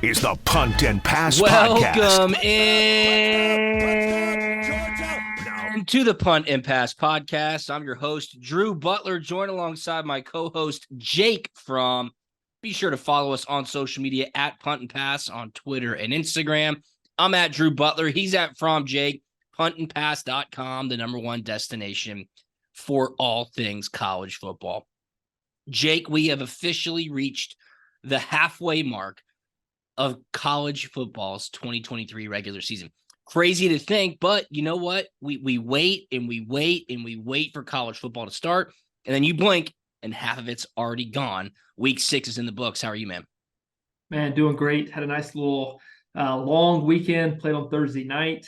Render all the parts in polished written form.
is the Punt and Pass Podcast. Welcome in to the Punt and Pass Podcast. I'm your host, Drew Butler, joined alongside my co-host, Jake From. Be sure to follow us on social media at Punt and Pass on Twitter and Instagram. I'm at Drew Butler. He's at From Jake. Puntandpass.com, the number one destination for all things college football. Jake, we have officially reached the halfway mark of college football's 2023 regular season. Crazy to think, but you know what? We wait and we wait and we wait for college football to start, and then you blink and half of it's already gone. Week 6 is in the books. How are you, man? Man, doing great. Had a nice little long weekend, played on Thursday night.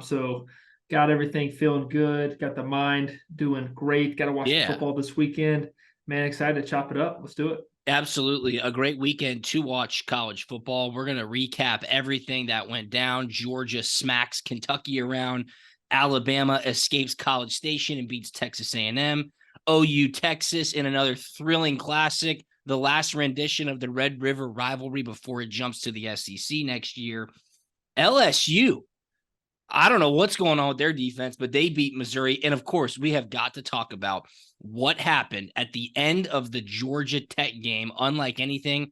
So got everything feeling good. Got the mind doing great. Got to watch football this weekend. Man, excited to chop it up. Let's do it. Absolutely. A great weekend to watch college football. We're going to recap everything that went down. Georgia smacks Kentucky around. Alabama escapes College Station and beats Texas A&M. OU Texas in another thrilling classic, the last rendition of the Red River rivalry before it jumps to the SEC next year. LSU, I don't know what's going on with their defense, but they beat Missouri. And, of course, we have got to talk about what happened at the end of the Georgia Tech game, unlike anything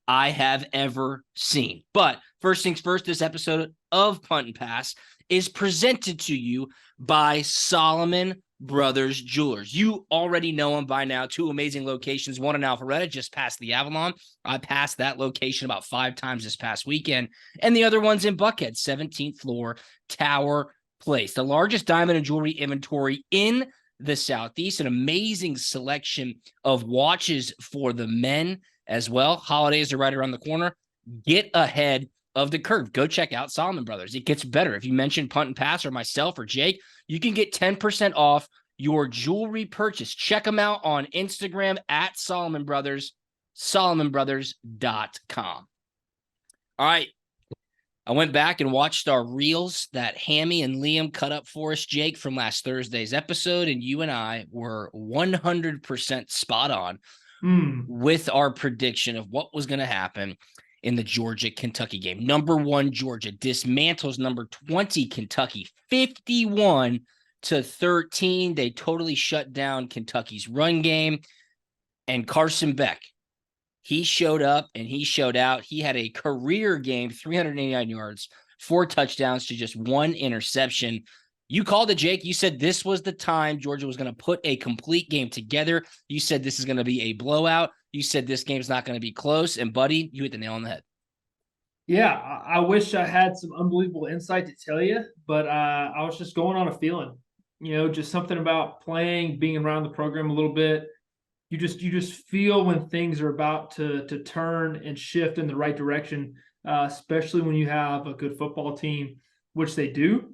I have ever seen. But first things first, this episode of Punt and Pass is presented to you by Solomon Brothers Jewelers. You already know them by now. 2 amazing locations, one in Alpharetta, just past the Avalon. I passed that location about 5 times this past weekend. And the other one's in Buckhead, 17th floor, Tower Place. The largest diamond and jewelry inventory in the Southeast. An amazing selection of watches for the men as well. Holidays are right around the corner. Get ahead of the curve. Go check out Solomon Brothers. It gets better. If you mention Punt and Pass or myself or Jake, you can get 10% off your jewelry purchase. Check them out on Instagram at Solomon Brothers, SolomonBrothers.com. All right. I went back and watched our reels that Hammy and Liam cut up for us, Jake, from last Thursday's episode, and you and I were 100% spot on with our prediction of what was going to happen in the Georgia-Kentucky game. Number 1, Georgia dismantles number 20, Kentucky, 51-13. They totally shut down Kentucky's run game. And Carson Beck, he showed up and he showed out. He had a career game, 389 yards, 4 touchdowns to just 1 interception. You called it, Jake. You said this was the time Georgia was going to put a complete game together. You said this is going to be a blowout. You said this game's not going to be close. And, buddy, you hit the nail on the head. Yeah, I wish I had some unbelievable insight to tell you, but I was just going on a feeling. You know, just something about playing, being around the program a little bit. You just feel when things are about to turn and shift in the right direction, especially when you have a good football team, which they do.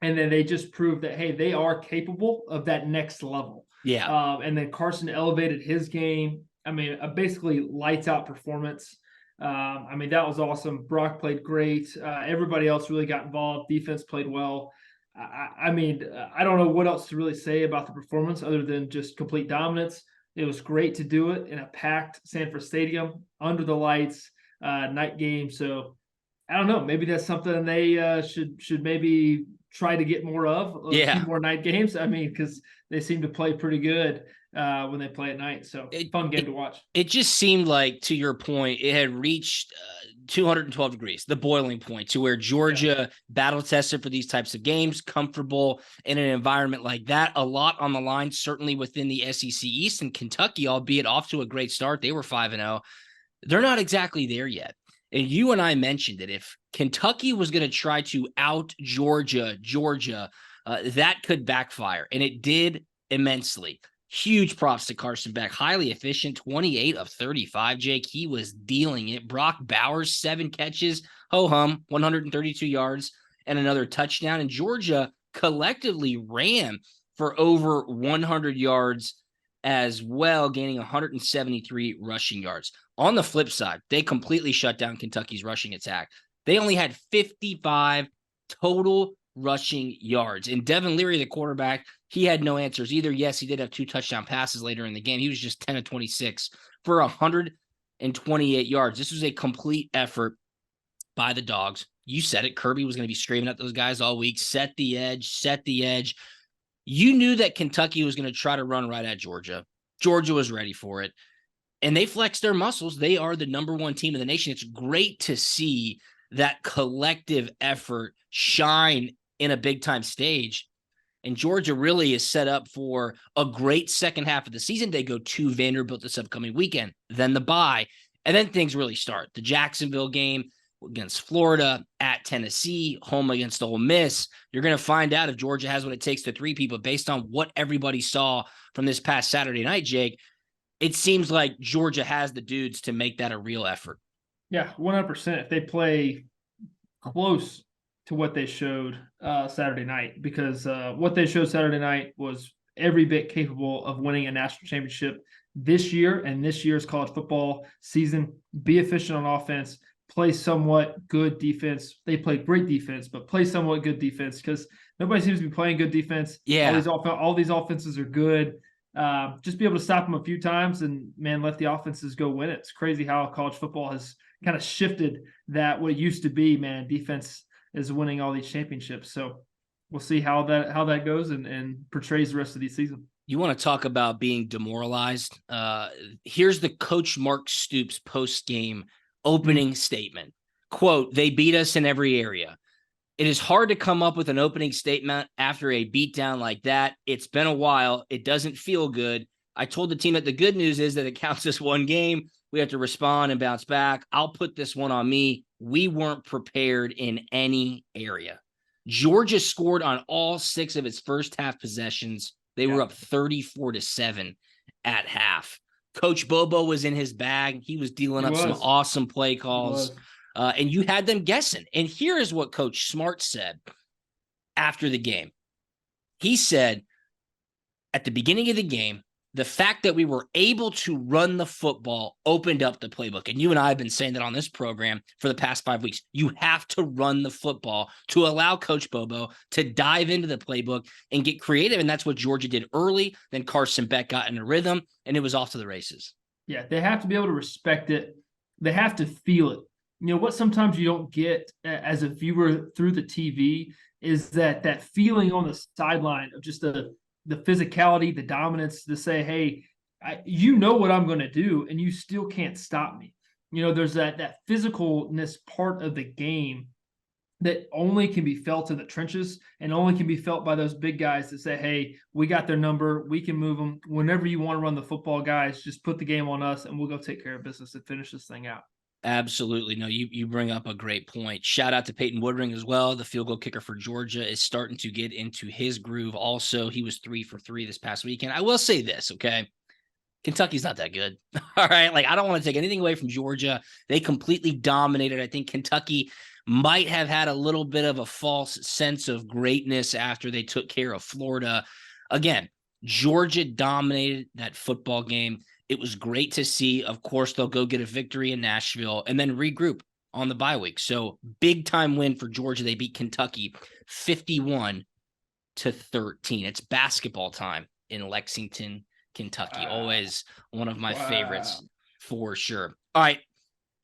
And then they just prove that, hey, they are capable of that next level. Yeah. And then Carson elevated his game. I mean, a basically lights out performance. I mean, that was awesome. Brock played great. Everybody else really got involved. Defense played well. I mean, I don't know what else to really say about the performance other than just complete dominance. It was great to do it in a packed Sanford Stadium under the lights, night game. So I don't know. Maybe that's something they should maybe try to get more of. A few more night games. I mean, because they seem to play pretty good when they play at night. So fun game to watch. It just seemed like, to your point, it had reached 212 degrees, the boiling point, to where Georgia battle tested for these types of games, comfortable in an environment like that. A lot on the line, certainly within the SEC East, and Kentucky, albeit off to a great start. They were 5-0. They're not exactly there yet. And you and I mentioned that if Kentucky was going to try to out Georgia, that could backfire. And it did immensely. Huge props to Carson Beck. Highly efficient, 28 of 35, Jake. He was dealing it. Brock Bowers, 7 catches, ho-hum, 132 yards, and another touchdown. And Georgia collectively ran for over 100 yards as well, gaining 173 rushing yards. On the flip side, they completely shut down Kentucky's rushing attack. They only had 55 total rushing yards. And Devin Leary, the quarterback, he had no answers either. Yes, he did have 2 touchdown passes later in the game. He was just 10 of 26 for 128 yards. This was a complete effort by the Dogs. You said it. Kirby was going to be screaming at those guys all week. Set the edge, set the edge. You knew that Kentucky was going to try to run right at Georgia. Georgia was ready for it. And they flexed their muscles. They are the number one team in the nation. It's great to see that collective effort shine in a big-time stage. And Georgia really is set up for a great second half of the season. They go to Vanderbilt this upcoming weekend, then the bye, and then things really start. The Jacksonville game against Florida, at Tennessee, home against Ole Miss. You're going to find out if Georgia has what it takes to three people based on what everybody saw from this past Saturday night, Jake. It seems like Georgia has the dudes to make that a real effort. Yeah, 100%. If they play close to what they showed Saturday night, because what they showed Saturday night was every bit capable of winning a national championship this year and this year's college football season. Be efficient on offense, play somewhat good defense. They played great defense, but play somewhat good defense because nobody seems to be playing good defense. Yeah. All these offenses are good. Just be able to stop them a few times and, man, let the offenses go win it. It's crazy how college football has kind of shifted that what it used to be, man. Defense is winning all these championships. So we'll see how that goes and portrays the rest of the season. You want to talk about being demoralized? Here's the Coach Mark Stoops post-game opening statement. Quote, "They beat us in every area. It is hard to come up with an opening statement after a beatdown like that. It's been a while. It doesn't feel good. I told the team that the good news is that it counts as one game. We have to respond and bounce back. I'll put this one on me. We weren't prepared in any area." Georgia scored on all 6 of its first half possessions. They were up 34-7 at half. Coach Bobo was in his bag. He was dealing up some awesome play calls. And you had them guessing. And here is what Coach Smart said after the game. He said, at the beginning of the game, the fact that we were able to run the football opened up the playbook. And you and I have been saying that on this program for the past 5 weeks. You have to run the football to allow Coach Bobo to dive into the playbook and get creative. And that's what Georgia did early. Then Carson Beck got in a rhythm, and it was off to the races. Yeah, they have to be able to respect it. They have to feel it. You know, what sometimes you don't get as a viewer through the TV is that feeling on the sideline of just the physicality, the dominance to say, hey, you know what I'm going to do, and you still can't stop me. You know, there's that physicalness part of the game that only can be felt in the trenches and only can be felt by those big guys that say, hey, we got their number. We can move them. Whenever you want to run the football, guys, just put the game on us, and we'll go take care of business and finish this thing out. Absolutely. No, you bring up a great point. Shout out to Peyton Woodring as well. The field goal kicker for Georgia is starting to get into his groove. Also, he was 3 for 3 this past weekend. I will say this, okay? Kentucky's not that good. All right. Like, I don't want to take anything away from Georgia. They completely dominated. I think Kentucky might have had a little bit of a false sense of greatness after they took care of Florida. Again, Georgia dominated that football game. It was great to see. Of course, they'll go get a victory in Nashville and then regroup on the bye week. So big time win for Georgia. They beat Kentucky 51-13. It's basketball time in Lexington, Kentucky. Always one of my favorites for sure. All right.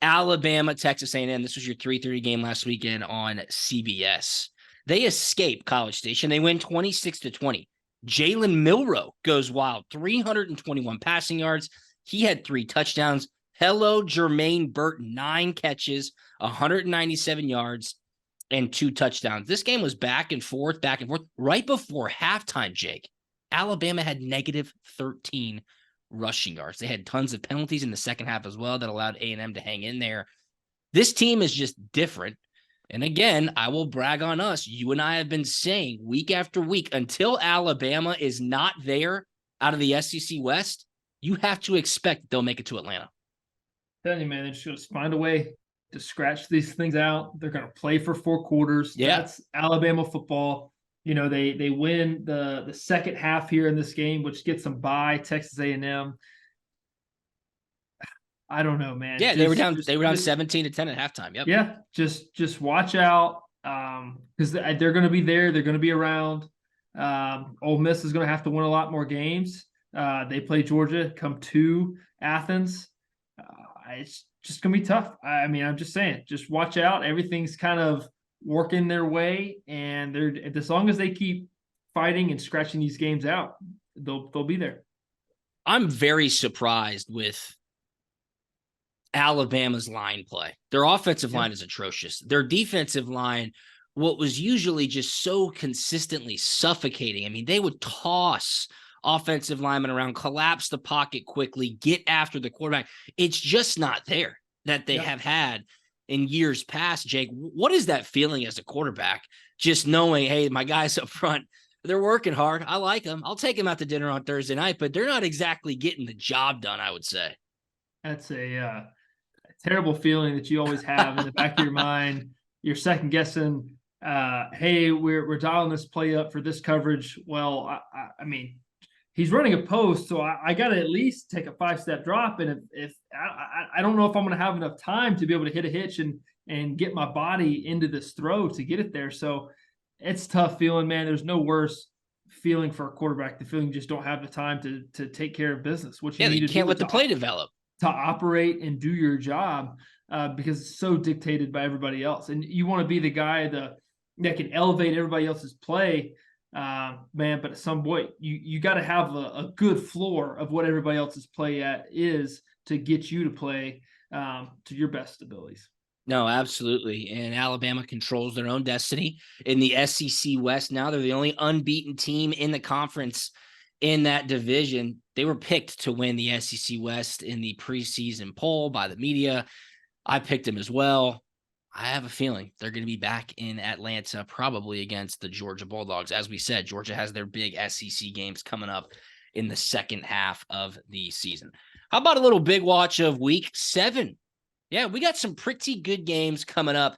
Alabama, Texas A&M. This was your 3:30 game last weekend on CBS. They escape College Station. They win 26-20. Jalen Milroe goes wild, 321 passing yards. He had 3 touchdowns. Hello, Jermaine Burton, 9 catches, 197 yards, and 2 touchdowns. This game was back and forth. Right before halftime, Jake, Alabama had negative 13 rushing yards. They had tons of penalties in the second half as well that allowed A&M to hang in there. This team is just different. And again, I will brag on us. You and I have been saying week after week, until Alabama is not there out of the SEC West, you have to expect they'll make it to Atlanta. Telling you, man, they just find a way to scratch these things out. They're going to play for 4 quarters. Yeah. That's Alabama football. You know, they win the second half here in this game, which gets them by Texas A&M. I don't know, man. Yeah, they were down 17-10 at halftime. Yep. Yeah, just watch out because they're going to be there. They're going to be around. Ole Miss is going to have to win a lot more games. They play Georgia, come to Athens. just going to be tough. I mean, I'm just saying, just watch out. Everything's kind of working their way, and as long as they keep fighting and scratching these games out, they'll be there. I'm very surprised with Alabama's line play. Their offensive line is atrocious. Their defensive line, what was usually just so consistently suffocating. I mean, they would toss offensive linemen around, collapse the pocket quickly, get after the quarterback. It's just not there that they have had in years past. Jake, what is that feeling as a quarterback? Just knowing, hey, my guys up front, they're working hard. I like them. I'll take them out to dinner on Thursday night, but they're not exactly getting the job done, I would say. That's a terrible feeling that you always have in the back of your mind. You're second guessing, hey, we're dialing this play up for this coverage. Well, I mean, he's running a post, so I got to at least take a 5-step drop. And if I don't know if I'm going to have enough time to be able to hit a hitch and get my body into this throw to get it there. So it's tough feeling, man. There's no worse feeling for a quarterback. The feeling you just don't have the time to take care of business. What you need to can't let the play develop, to operate and do your job, because it's so dictated by everybody else. And you want to be the guy that can elevate everybody else's play, man. But at some point, you got to have a good floor of what everybody else's play at is to get you to play to your best abilities. No, absolutely. And Alabama controls their own destiny in the SEC West. Now they're the only unbeaten team in the conference in that division. They were picked to win the SEC West in the preseason poll by the media. I picked them as well. I have a feeling they're going to be back in Atlanta, probably against the Georgia Bulldogs. As we said, Georgia has their big SEC games coming up in the second half of the season. How about a little big watch of week 7? Yeah, we got some pretty good games coming up.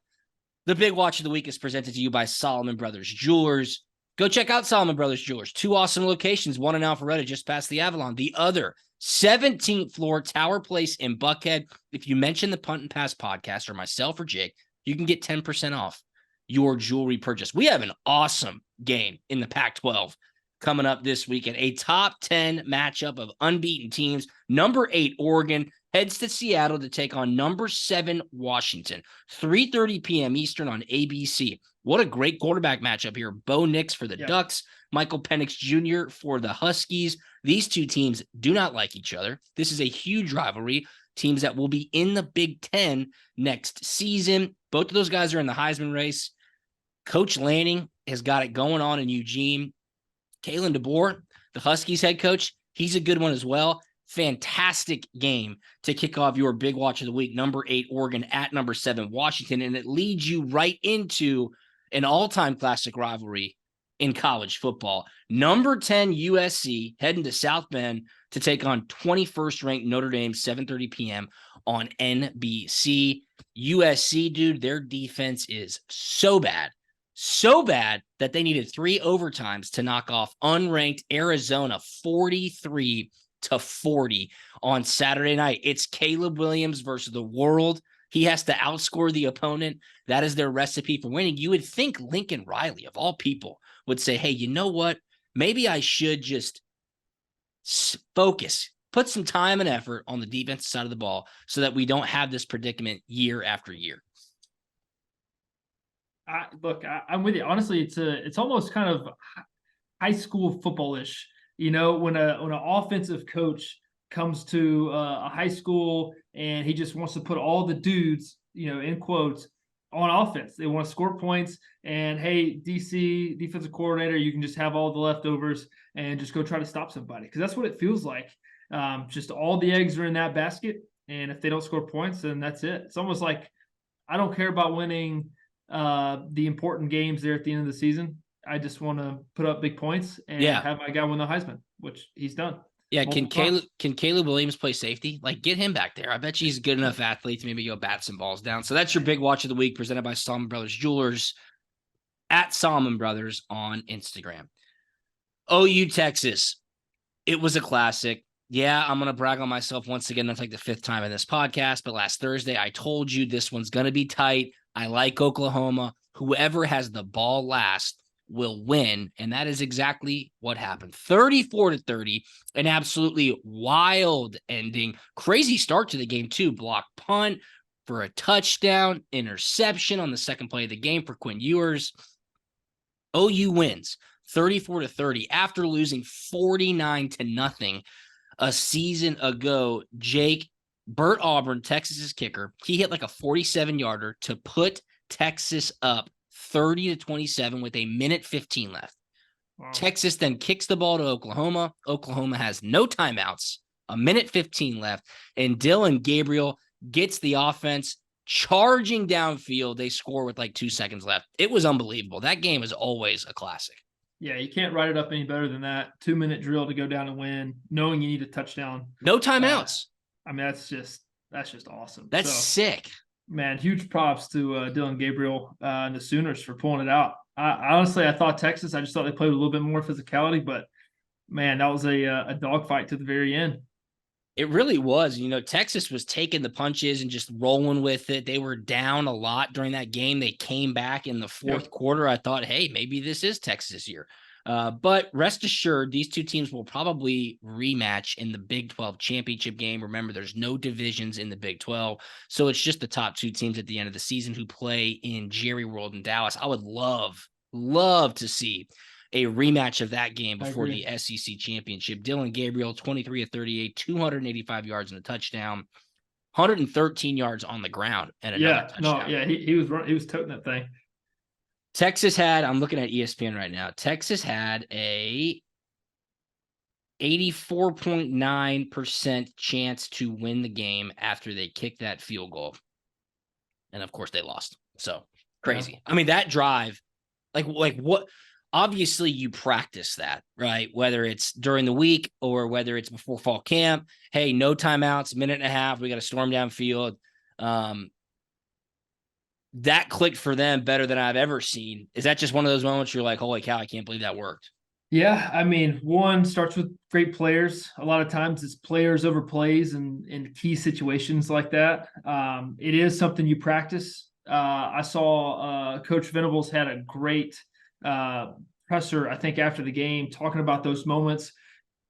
The big watch of the week is presented to you by Solomon Brothers Jewelers. Go check out Solomon Brothers Jewelers. 2 awesome locations, one in Alpharetta just past the Avalon. The other, 17th floor, Tower Place in Buckhead. If you mention the Punt and Pass podcast or myself or Jake, you can get 10% off your jewelry purchase. We have an awesome game in the Pac-12 coming up this weekend. A top 10 matchup of unbeaten teams. Number 8, Oregon, heads to Seattle to take on number 7, Washington. 3:30 p.m. Eastern on ABC. What a great quarterback matchup here. Bo Nix for the Ducks, Michael Penix Jr. for the Huskies. These two teams do not like each other. This is a huge rivalry. Teams that will be in the Big Ten next season. Both of those guys are in the Heisman race. Coach Lanning has got it going on in Eugene. Kalen DeBoer, the Huskies head coach, he's a good one as well. Fantastic game to kick off your big watch of the week. Number 8, Oregon at number 7, Washington. And it leads you right into an all-time classic rivalry in college football. Number 10, USC, heading to South Bend to take on 21st ranked Notre Dame, 7:30 p.m. on NBC. USC, dude, their defense is so bad that they needed 3 overtimes to knock off unranked Arizona 43-40 on Saturday night. It's Caleb Williams versus the world. He has to outscore the opponent. That is their recipe for winning. You would think Lincoln Riley, of all people, would say, hey, you know what? Maybe I should just focus, put some time and effort on the defensive side of the ball so that we don't have this predicament year after year. I'm with you. Honestly, it's almost kind of high school football-ish. You know, when an offensive coach comes to a high school and he just wants to put all the dudes, you know, in quotes, on offense. They want to score points, and hey, DC defensive coordinator, you can just have all the leftovers and just go try to stop somebody, because that's what it feels like. Just all the eggs are in that basket, and if they don't score points, then that's it. It's almost like I don't care about winning the important games there at the end of the season. I just want to put up big points and have my guy win the Heisman, which he's done. Yeah, can Caleb Williams play safety? Like, get him back there. I bet you he's a good enough athlete to maybe go bat some balls down. So that's your big watch of the week, presented by Solomon Brothers Jewelers at Solomon Brothers on Instagram. OU Texas. It was a classic. Yeah, I'm going to brag on myself once again. That's like the 5th time in this podcast. But last Thursday, I told you this one's going to be tight. I like Oklahoma. Whoever has the ball last will win. And that is exactly what happened. 34-30, an absolutely wild ending. Crazy start to the game, too. Block punt for a touchdown, interception on the second play of the game for Quinn Ewers. OU wins 34-30 after losing 49-0 a season ago. Jake, Bert Auburn, Texas's kicker, he hit like a 47-yarder to put Texas up 30-27 with a minute 15 left. Wow. Texas then kicks the ball to Oklahoma. Oklahoma has no timeouts, a minute 15 left, and Dylan Gabriel gets the offense charging downfield. They score with like 2 seconds left. It was unbelievable. That game is always a classic. Yeah, you can't write it up any better than that. 2-minute drill to go down and win, knowing you need a touchdown. No timeouts. I mean, that's just awesome. That's sick. Man, huge props to Dylan Gabriel and the Sooners for pulling it out. Honestly, I thought Texas, I just thought they played a little bit more physicality, but man, that was a dogfight to the very end. It really was. You know, Texas was taking the punches and just rolling with it. They were down a lot during that game. They came back in the fourth quarter. I thought, hey, maybe this is Texas' year. But rest assured, these two teams will probably rematch in the Big 12 championship game. Remember, there's no divisions in the Big 12, so it's just the top two teams at the end of the season who play in Jerry World in Dallas. I would love to see a rematch of that game before the SEC championship. Dylan Gabriel, 23-38, 285 yards and a touchdown, 113 yards on the ground and another touchdown. He was toting that thing. Texas had, I'm looking at ESPN right now, Texas had a 84.9% chance to win the game after they kicked that field goal. And of course they lost. So crazy. Yeah. I mean, that drive, like what, obviously you practice that, right? Whether it's during the week or whether it's before fall camp. Hey, no timeouts, minute and a half. We got to storm downfield. That clicked for them better than I've ever seen. Is that just one of those moments you're like, holy cow, I can't believe that worked? Yeah, I mean, one starts with great players. A lot of times it's players over plays and in key situations like that. It is something you practice. I saw Coach Venables had a great presser, I think, after the game, talking about those moments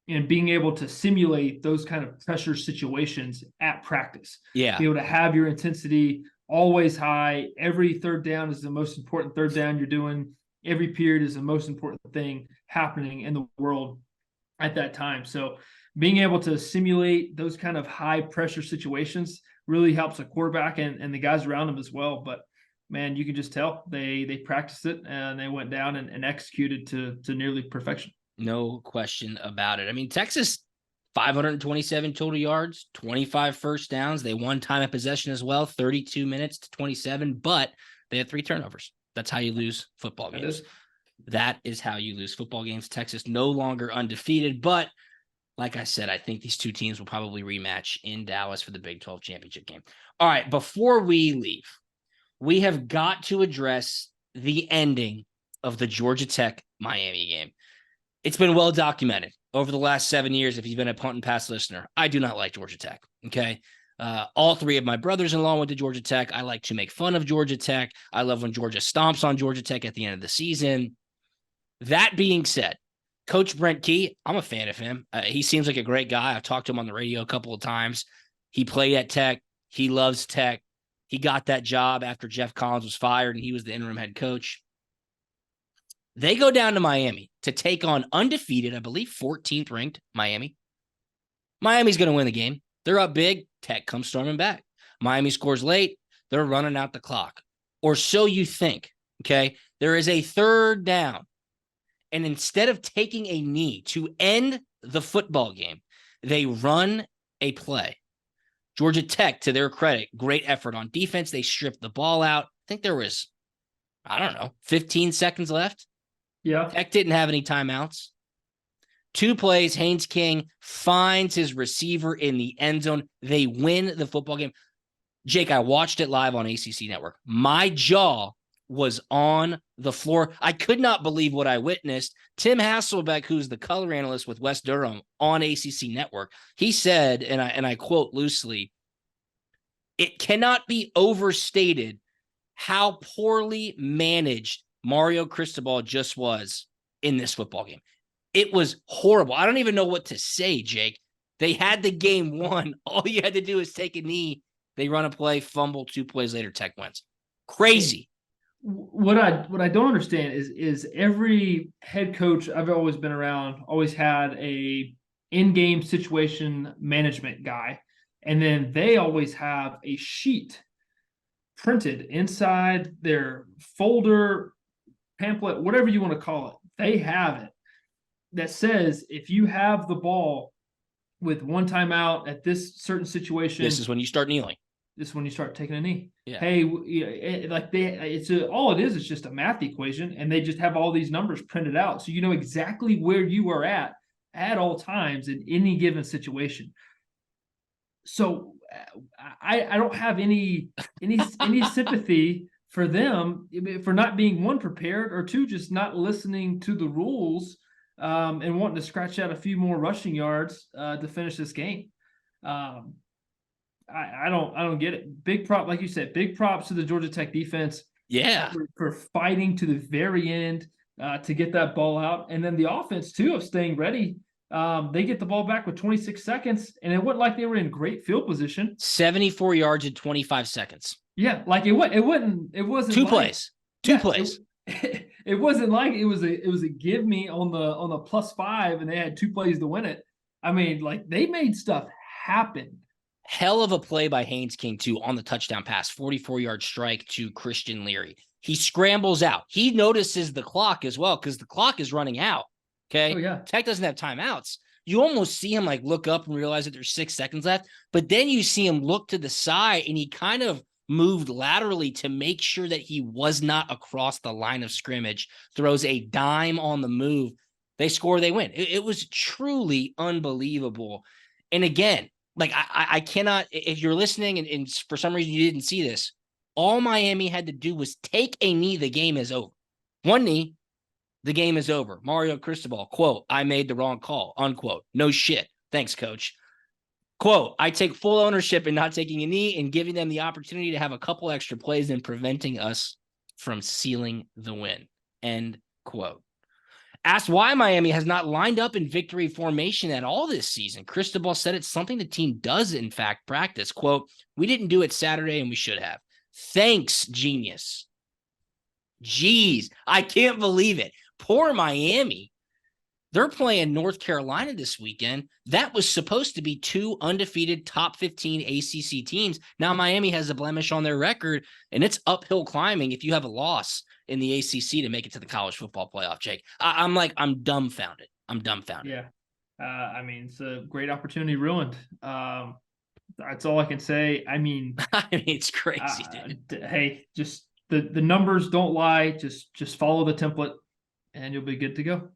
and being able to simulate those kind of pressure situations at practice. Yeah. Be able to have your intensity always high. Every third down is the most important third down you're doing. Every period is the most important thing happening in the world at that time. So being able to simulate those kind of high pressure situations really helps a quarterback and the guys around them as well. But man, you can just tell they practiced it and they went down and executed to nearly perfection. No question about it. I mean, Texas, 527 total yards, 25 first downs. They won time of possession as well, 32 minutes to 27, but they had 3 turnovers. That's how you lose football games. That is how you lose football games. Texas no longer undefeated, but like I said, I think these two teams will probably rematch in Dallas for the Big 12 championship game. All right, before we leave, we have got to address the ending of the Georgia Tech Miami game. It's been well documented over the last 7 years. If you've been a Punt and Pass listener, I do not like Georgia Tech. Okay. All 3 of my brothers-in-law went to Georgia Tech. I like to make fun of Georgia Tech. I love when Georgia stomps on Georgia Tech at the end of the season. That being said, Coach Brent Key, I'm a fan of him. He seems like a great guy. I've talked to him on the radio a couple of times. He played at Tech. He loves Tech. He got that job after Jeff Collins was fired and he was the interim head coach. They go down to Miami to take on undefeated, I believe, 14th ranked Miami. Miami's going to win the game. They're up big. Tech comes storming back. Miami scores late. They're running out the clock. Or so you think, okay? There is a third down. And instead of taking a knee to end the football game, they run a play. Georgia Tech, to their credit, great effort on defense. They stripped the ball out. I think there was, 15 seconds left. Yeah. Tech didn't have any timeouts. 2 plays, Haynes King finds his receiver in the end zone. They win the football game. Jake, I watched it live on ACC Network. My jaw was on the floor. I could not believe what I witnessed. Tim Hasselbeck, who's the color analyst with West Durham on ACC Network, he said, and I quote loosely, "It cannot be overstated how poorly managed Mario Cristobal just was in this football game. It was horrible. I don't even know what to say, Jake. They had the game won. All you had to do is take a knee. They run a play, fumble, 2 plays later, Tech wins. Crazy. What I don't understand is every head coach I've always been around always had a in-game situation management guy, and then they always have a sheet printed inside their folder, pamphlet, whatever you want to call it. They have it that says if you have the ball with one timeout at this certain situation, this is when you start kneeling. This is when you start taking a knee. Yeah. Hey, all it is just a math equation, and they just have all these numbers printed out, so you know exactly where you are at all times in any given situation. So I don't have any sympathy for them for not being, one, prepared, or two, just not listening to the rules and wanting to scratch out a few more rushing yards to finish this game. I don't get it. Big prop, like you said, big props to the Georgia Tech defense. Yeah. For fighting to the very end to get that ball out. And then the offense too of staying ready. They get the ball back with 26 seconds, and it wasn't like they were in great field position. 74 yards in 25 seconds. Yeah, like it wasn't 2 plays. Two plays. It wasn't like it was a give me on the +5 and they had 2 plays to win it. I mean, like, they made stuff happen. Hell of a play by Haynes King, too, on the touchdown pass, 44-yard strike to Christian Leary. He scrambles out. He notices the clock as well because the clock is running out, okay? Oh, yeah. Tech doesn't have timeouts. You almost see him, like, look up and realize that there's 6 seconds left, but then you see him look to the side, and he kind of moved laterally to make sure that he was not across the line of scrimmage, throws a dime on the move. They score, they win. It was truly unbelievable. And again, like, I cannot, if you're listening and for some reason you didn't see this, all Miami had to do was take a knee, the game is over. One knee, the game is over. Mario Cristobal, quote, I made the wrong call, unquote. No shit. Thanks, coach. Quote, I take full ownership in not taking a knee and giving them the opportunity to have a couple extra plays and preventing us from sealing the win. End quote. Asked why Miami has not lined up in victory formation at all this season, Cristobal said it's something the team does, in fact, practice. Quote, we didn't do it Saturday and we should have. Thanks, genius. Jeez, I can't believe it. Poor Miami. They're playing North Carolina this weekend. That was supposed to be 2 undefeated top 15 ACC teams. Now Miami has a blemish on their record, and it's uphill climbing if you have a loss in the ACC to make it to the college football playoff, Jake. I'm dumbfounded. Yeah. I mean, it's a great opportunity ruined. That's all I can say. I mean, it's crazy, dude. Hey, just the numbers don't lie. Just follow the template and you'll be good to go.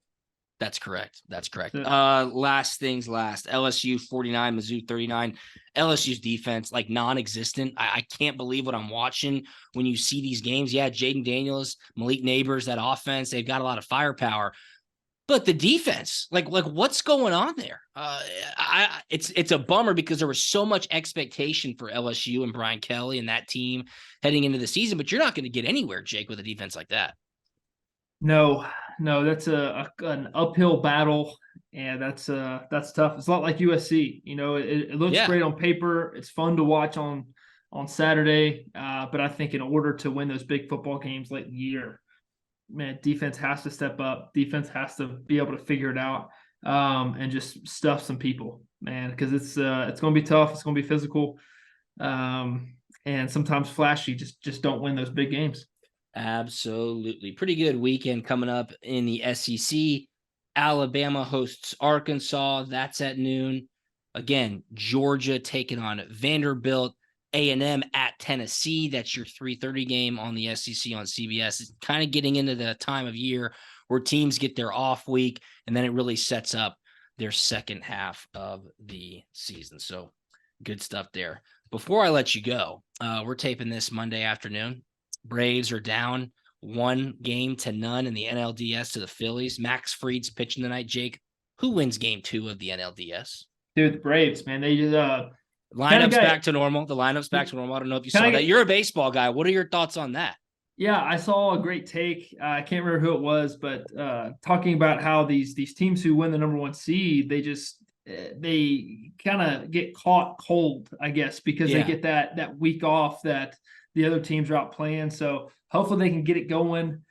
That's correct. Last things last. LSU 49, Mizzou 39. LSU's defense, like, non-existent. I can't believe what I'm watching when you see these games. Yeah, Jaden Daniels, Malik Neighbors, that offense, they've got a lot of firepower. But the defense, like what's going on there? It's a bummer because there was so much expectation for LSU and Brian Kelly and that team heading into the season, but you're not going to get anywhere, Jake, with a defense like that. No, that's an uphill battle, and that's tough. It's a lot like USC. You know, it looks great on paper. It's fun to watch on Saturday, but I think in order to win those big football games late in the year, man, defense has to step up. Defense has to be able to figure it out and just stuff some people, man, because it's going to be tough. It's going to be physical, and sometimes flashy. Just don't win those big games. Absolutely. Pretty good weekend coming up in the SEC. Alabama hosts Arkansas. That's at noon. Again, Georgia taking on Vanderbilt. A&M at Tennessee. That's your 3:30 game on the SEC on CBS. It's kind of getting into the time of year where teams get their off week, and then it really sets up their second half of the season. So good stuff there. Before I let you go, we're taping this Monday afternoon. Braves are down 1-0 in the NLDS to the Phillies. Max Fried's pitching tonight. Jake, who wins game 2 of the NLDS? Dude, the Braves, man. They just lineup's back to normal. The lineup's back to normal. I don't know if you saw that. You're a baseball guy. What are your thoughts on that? Yeah, I saw a great take. I can't remember who it was, but talking about how these teams who win the number one seed, they kind of get caught cold, I guess, because they get that week off that the other teams are out playing. So hopefully they can get it going.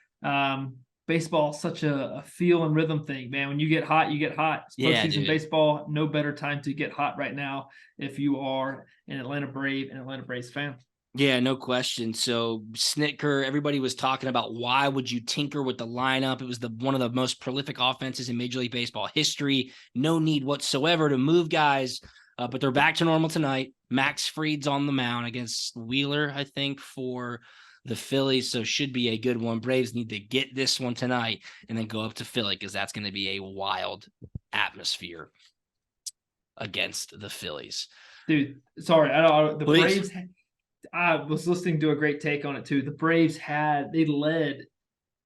Baseball is such a feel and rhythm thing, man. When you get hot, you get hot. It's postseason baseball. No better time to get hot right now if you are an Atlanta Braves fan. Yeah, no question. So Snitker, everybody was talking about why would you tinker with the lineup? It was one of the most prolific offenses in Major League Baseball history. No need whatsoever to move guys, but they're back to normal tonight. Max Fried's on the mound against Wheeler, I think, for the Phillies, so should be a good one. Braves need to get this one tonight and then go up to Philly because that's going to be a wild atmosphere against the Phillies. Dude, sorry, the Please. Braves. I was listening to a great take on it too. The Braves they led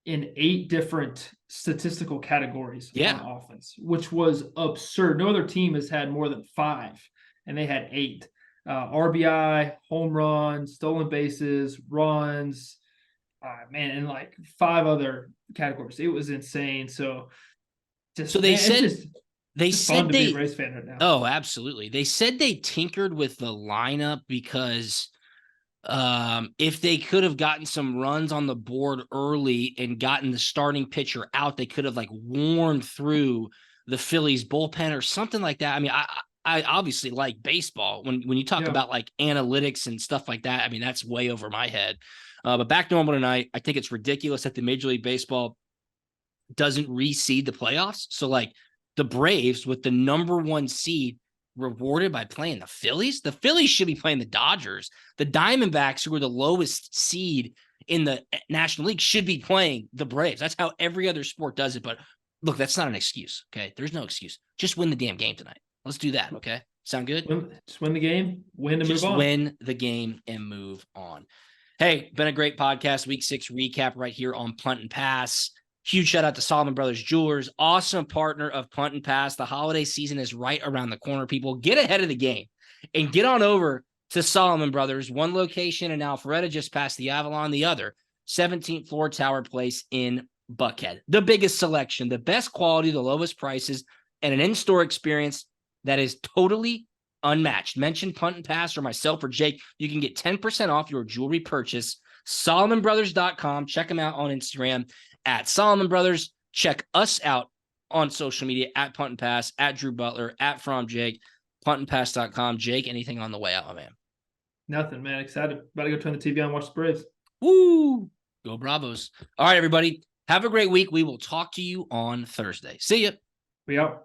in 8 different statistical categories on offense, which was absurd. No other team has had more than 5, and they had 8. RBI, home runs, stolen bases, runs, man, and like 5 other categories. It was insane. So they said they said be a Braves fan right now. Oh, absolutely. They said they tinkered with the lineup because if they could have gotten some runs on the board early and gotten the starting pitcher out, they could have like worn through the Phillies bullpen or something like that. I mean, I obviously like baseball. When you talk about like analytics and stuff like that, I mean, that's way over my head. But back to normal tonight, I think it's ridiculous that the Major League Baseball doesn't reseed the playoffs. So like the Braves with the number 1 seed rewarded by playing the Phillies. The Phillies should be playing the Dodgers. The Diamondbacks, who are the lowest seed in the National League, should be playing the Braves. That's how every other sport does it. But look, that's not an excuse. Okay. There's no excuse. Just win the damn game tonight. Let's do that. Okay. Sound good? Just win the game, win and move on. Just win the game and move on. Hey, been a great podcast. Week 6 recap right here on Punt and Pass. Huge shout out to Solomon Brothers Jewelers, awesome partner of Punt and Pass. The holiday season is right around the corner. People, get ahead of the game and get on over to Solomon Brothers. One location in Alpharetta, just past the Avalon. The other, 17th floor Tower Place in Buckhead. The biggest selection, the best quality, the lowest prices, and an in-store experience that is totally unmatched. Mention Punt and Pass or myself or Jake. You can get 10% off your jewelry purchase. SolomonBrothers.com. Check them out on Instagram at Solomon Brothers. Check us out on social media at Punt and Pass, at Drew Butler, at From Jake, puntandpass.com. Jake, anything on the way out, my man? Nothing, man. Excited. About to go turn the TV on and watch the Braves. Woo! Go Bravos. All right, everybody. Have a great week. We will talk to you on Thursday. See ya. We out.